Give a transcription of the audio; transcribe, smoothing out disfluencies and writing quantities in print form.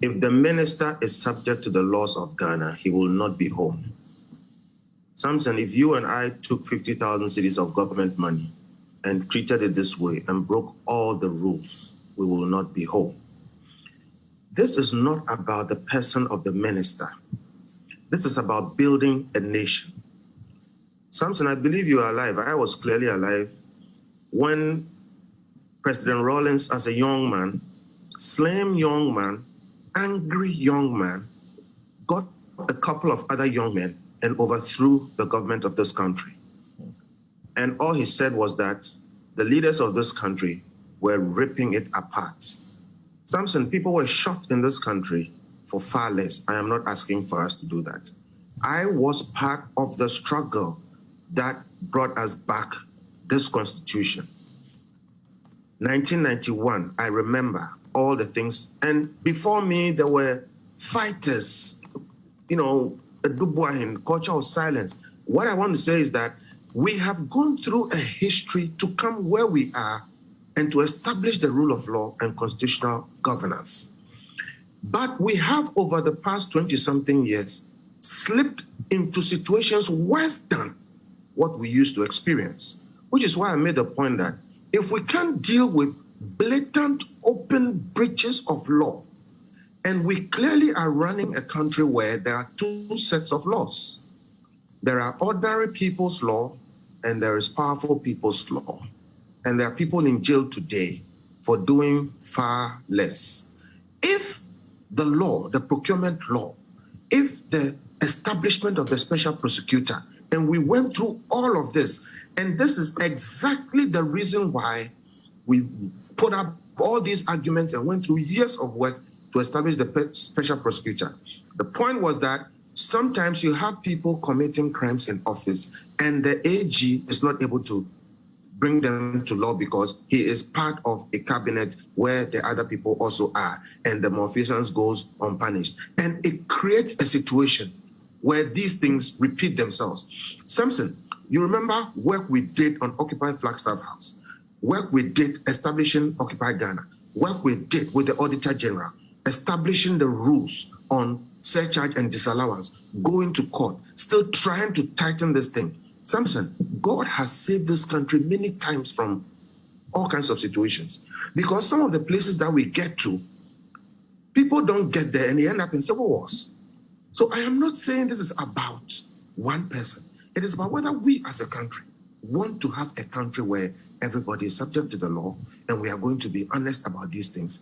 If the minister is subject to the laws of Ghana, he will not be home. Samson, if you and I took 50,000 cedis of government money and treated it this way and broke all the rules, we will not be home. This is not about the person of the minister. This is about building a nation. Samson, I believe you are alive. I was clearly alive when President Rawlings, as a young man, slim young man, angry young man, got a couple of other young men and overthrew the government of this country. And all he said was that the leaders of this country were ripping it apart. Samson, people were shot in this country for far less. I am not asking for us to do that. I was part of the struggle that brought us back this constitution. 1991, I remember all the things. And before me, there were fighters, you know, a Dubois in culture of silence. What I want to say is that we have gone through a history to come where we are and to establish the rule of law and constitutional governance. But we have, over the past 20-something years, slipped into situations worse than what we used to experience, which is why I made the point that if we can't deal with blatant, open breaches of law, and we clearly are running a country where there are two sets of laws. There are ordinary people's law, and there is powerful people's law. And there are people in jail today for doing far less. If the law, the procurement law, if the establishment of the special prosecutor, and we went through all of this, and this is exactly the reason why we put up all these arguments and went through years of work to establish the special prosecutor. The point was that sometimes you have people committing crimes in office and the AG is not able to bring them to law because he is part of a cabinet where the other people also are, and the malfeasance goes unpunished. And it creates a situation where these things repeat themselves. Samson, you remember work we did on Occupy Flagstaff House, work we did establishing Occupy Ghana, work we did with the Auditor General, establishing the rules on surcharge and disallowance, going to court, still trying to tighten this thing. Samson, God has saved this country many times from all kinds of situations, because some of the places that we get to, people don't get there and they end up in civil wars. So I am not saying this is about one person. It is about whether we as a country want to have a country where everybody is subject to the law and we are going to be honest about these things.